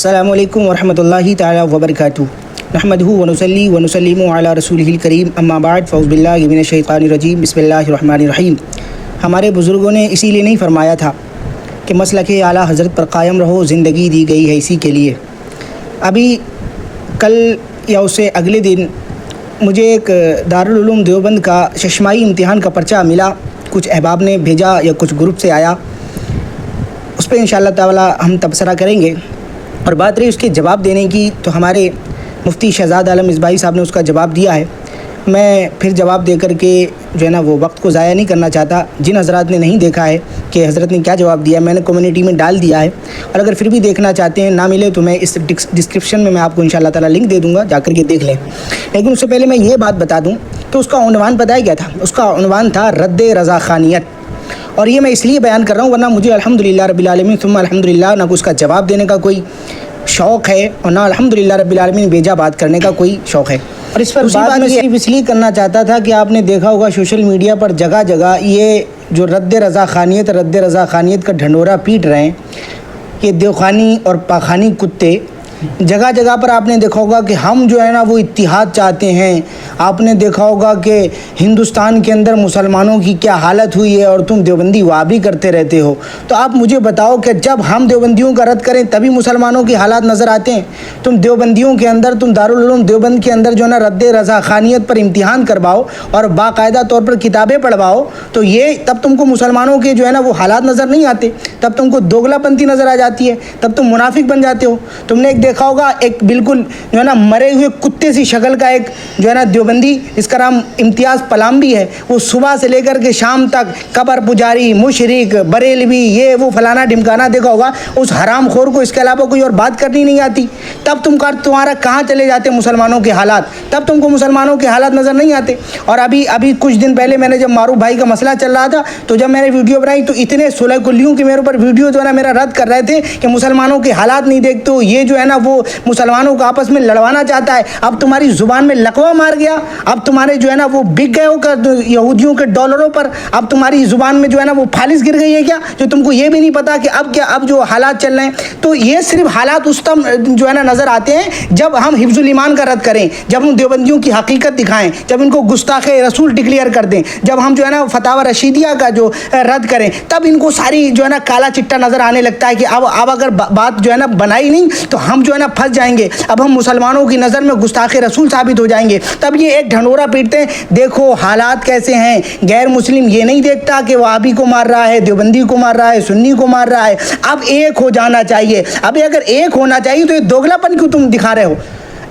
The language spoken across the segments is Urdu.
السلام علیکم ورحمۃ اللہ تعالیٰ وبرکاتہ نحمدہ ونصلی ونسلم علی رسولہ الکریم اما بعد فاعوذ باللہ من الشیطان الرجیم بسم اللہ الرحمن الرحیم۔ ہمارے بزرگوں نے اسی لیے نہیں فرمایا تھا کہ مسلک اعلیٰ حضرت پر قائم رہو، زندگی دی گئی ہے اسی کے لیے۔ ابھی کل یا اس سے اگلے دن مجھے ایک دارالعلوم دیوبند کا ششمائی امتحان کا پرچہ ملا، کچھ احباب نے بھیجا یا کچھ گروپ سے آیا، اس پہ انشاءاللہ تعالیٰ ہم تبصرہ کریں گے۔ اور بات رہی اس کے جواب دینے کی، تو ہمارے مفتی شہزاد عالم مصباحی صاحب نے اس کا جواب دیا ہے۔ میں پھر جواب دے کر کے جو ہے نا وہ وقت کو ضائع نہیں کرنا چاہتا۔ جن حضرات نے نہیں دیکھا ہے کہ حضرت نے کیا جواب دیا ہے، میں نے کمیونٹی میں ڈال دیا ہے، اور اگر پھر بھی دیکھنا چاہتے ہیں نہ ملے تو میں اس ڈسکرپشن میں آپ کو انشاءاللہ تعالیٰ لنک دے دوں گا، جا کر کے دیکھ لیں۔ لیکن اس سے پہلے میں یہ بات بتا دوں کہ اس کا عنوان پتہ ہے کیا تھا؟ اس کا عنوان تھا رد رضا خانیت۔ اور یہ میں اس لیے بیان کر رہا ہوں ورنہ مجھے الحمدللہ رب العالمین ثم الحمدللہ نہ اس کا جواب دینے کا کوئی شوق ہے اور نہ الحمدللہ رب العالمین بیجا بات کرنے کا کوئی شوق ہے۔ اور اس پر بات میں صرف اس لیے کرنا چاہتا تھا کہ آپ نے دیکھا ہوگا سوشل میڈیا پر جگہ جگہ یہ جو رد رضا خانیت کا ڈھنڈورا پیٹ رہے ہیں، یہ دیوخانی اور پاخانی کتے جگہ جگہ پر آپ نے دیکھا ہوگا کہ ہم جو ہے نا وہ اتحاد چاہتے ہیں۔ آپ نے دیکھا ہوگا کہ ہندوستان کے اندر مسلمانوں کی کیا حالت ہوئی ہے اور تم دیوبندی وابی کرتے رہتے ہو۔ تو آپ مجھے بتاؤ کہ جب ہم دیوبندیوں کا رد کریں تبھی مسلمانوں کی حالات نظر آتے ہیں؟ تم دیوبندیوں کے اندر، تم دارالعلوم دیوبند کے اندر جو ہے نا رد رضا خانیت پر امتحان کرواؤ اور باقاعدہ طور پر کتابیں پڑھواؤ، تو یہ تب تم کو مسلمانوں کے جو ہے نا وہ حالات نظر نہیں آتے، تب تم کو دوگلا پنتی نظر آ جاتی ہے، تب تم منافق بن جاتے ہو۔ تم نے ایک دیکھا ہوگا ایک بالکل جو ہے نا مرے ہوئے کتے سی شکل کا ایک جو ہے نا دیوبندی جس کا نام امتیاز پلامبی ہے، وہ صبح سے لے کر کے شام تک قبر پجاری، مشرک، بریلوی، یہ وہ فلانا ڈھمکانا دیکھا ہوگا۔ اس حرام خور کو اس کے علاوہ کوئی اور بات کرنی نہیں آتی، تب تمہارا کہاں چلے جاتے مسلمانوں کے حالات؟ تب تم کو مسلمانوں کے حالات نظر نہیں آتے۔ اور ابھی کچھ دن پہلے میں نے جب معروف بھائی کا مسئلہ چل رہا تھا تو جب میں نے ویڈیو بنائی تو اتنے سولہ کلیوں کی میرے اوپر ویڈیو جو ہے نا میرا رد کر رہے تھے کہ مسلمانوں کے حالات نہیں دیکھتے ہو، یہ جو ہے نا وہ مسلمانوں کو آپس میں لڑوانا چاہتا ہے۔ اب تمہاری زبان میں لقوہ مار گیا، اب تمہارے جو ہے نا وہ بک گئے ہو یہودیوں کے ڈالروں پر، اب تمہاری زبان میں جو ہے نا وہ فالس گر گئی ہے کیا، جو تم کو یہ بھی نہیں پتا کہ اب جو حالات چل رہے ہیں۔ تو یہ صرف حالات اس تم جو ہے نا نظر آتے ہیں جب ہم حفظ الایمان کا رد کریں، جب ہم دیوبندیوں کی حقیقت دکھائیں، جب ان کو گستاخ رسول ڈکلیئر کر دیں، جب ہم جو ہے نا فتاوی رشیدیہ کا جو رد کریں، تب ان کو ساری جو ہے نا کالا چٹا نظر آنے لگتا ہے کہ اب اگر بات جو ہے نا بنائی نہیں تو ہم جو ہے نا پھنس جائیں گے، اب ہم مسلمانوں کی نظر میں گستاخ رسول ثابت ہو جائیں گے۔ تب یہ ایک ڈھنڈورا پیٹتے ہیں، دیکھو حالات کیسے ہیں۔ غیر مسلم یہ نہیں دیکھتا کہ وہابی کو مار رہا ہے، دیوبندی کو مار رہا ہے، سنی کو مار رہا ہے، اب ایک ہو جانا چاہیے۔ اب اگر ایک ہونا چاہیے تو یہ دوگلا پن کیوں تم دکھا رہے ہو؟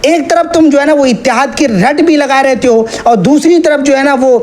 ایک طرف تم جو ہے نا وہ اتحاد کی رٹ بھی لگا رہتے ہو اور دوسری طرف جو ہے نا وہ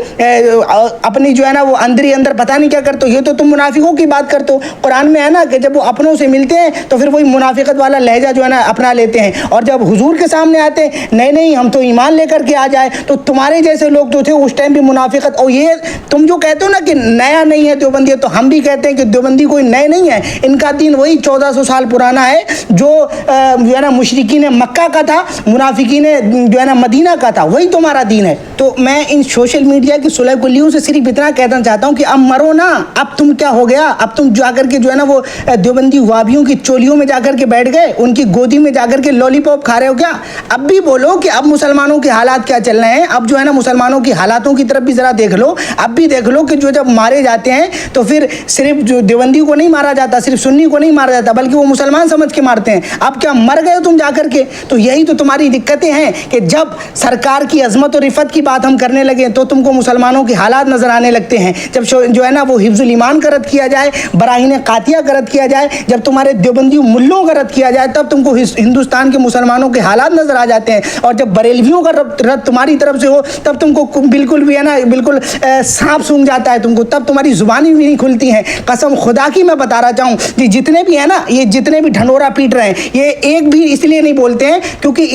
اپنی جو ہے نا وہ اندر پتہ نہیں کیا کرتے ہو۔ یہ تو تم منافقوں کی بات کرتے ہو۔ قرآن میں ہے نا کہ جب وہ اپنوں سے ملتے ہیں تو پھر وہی منافقت والا لہجہ جو ہے نا اپنا لیتے ہیں، اور جب حضور کے سامنے آتے ہیں نہیں ہم تو ایمان لے کر کے آ جائے، تو تمہارے جیسے لوگ جو تھے اس ٹائم بھی منافقت۔ اور یہ تم جو کہتے ہو نا کہ نیا نہیں ہے دیوبندی، تو ہم بھی کہتے ہیں کہ دیوبندی کوئی نئے نہیں ہے، ان کا دین وہی 1400 سال پرانا ہے جو ہے نا مشرکین مکہ کا تھا، منافقین جو ہے نا مدینہ کا تھا، وہی تمہارا دین ہے۔ تو میں ان سوشل میڈیا کی صلح کلیوں سے صرف اتنا کہنا چاہتا ہوں کہ اب مرو نا، اب تم کیا ہو گیا؟ اب تم جا کر کے جو ہے نا وہ دیوبندی وابیوں کی چولیوں میں جا کر کے بیٹھ گئے، ان کی گودی میں جا کر کے لولی پاپ کھا رہے ہو کیا؟ اب بھی بولو کہ اب مسلمانوں کے حالات کیا چل رہے ہیں، اب جو ہے نا مسلمانوں کی حالاتوں کی طرف بھی ذرا دیکھ لو۔ اب بھی دیکھ لو کہ جو جب مارے جاتے ہیں تو پھر صرف جو دیوبندی کو نہیں مارا جاتا، صرف سنی کو نہیں مارا جاتا، بلکہ وہ مسلمان سمجھ کے مارتے ہیں۔ اب کیا مر گئے تم جا کر کے؟ تو یہی تو تمہاری دقتیں ہیں کہ جب سرکار کی عظمت اور رفت کی بات ہم کرنے لگے تو تم کو مسلمانوں کے حالات نظر آنے لگتے ہیں۔ جب جو ہے نا وہ حفظ الایمان کا رد کیا جائے، براہین قاطعہ کا رد کیا جائے، جب تمہارے دیوبندی ملوں کا رد کیا جائے، تب تم کو ہندوستان کے مسلمانوں کے حالات نظر آ جاتے ہیں۔ اور جب بریلویوں کا رد تمہاری طرف سے ہو تب تم کو بالکل بھی ہے نا بالکل سانپ سونگ جاتا ہے تم کو، تب تمہاری زبانیں بھی نہیں کھلتی ہیں۔ قسم خدا کی میں بتا رہا چاہوں کہ جتنے بھی ہیں نا، یہ جتنے بھی ڈھنڈورا پیٹ رہے ہیں، یہ ایک بھی اس لیے نہیں بولتے ہیں کیونکہ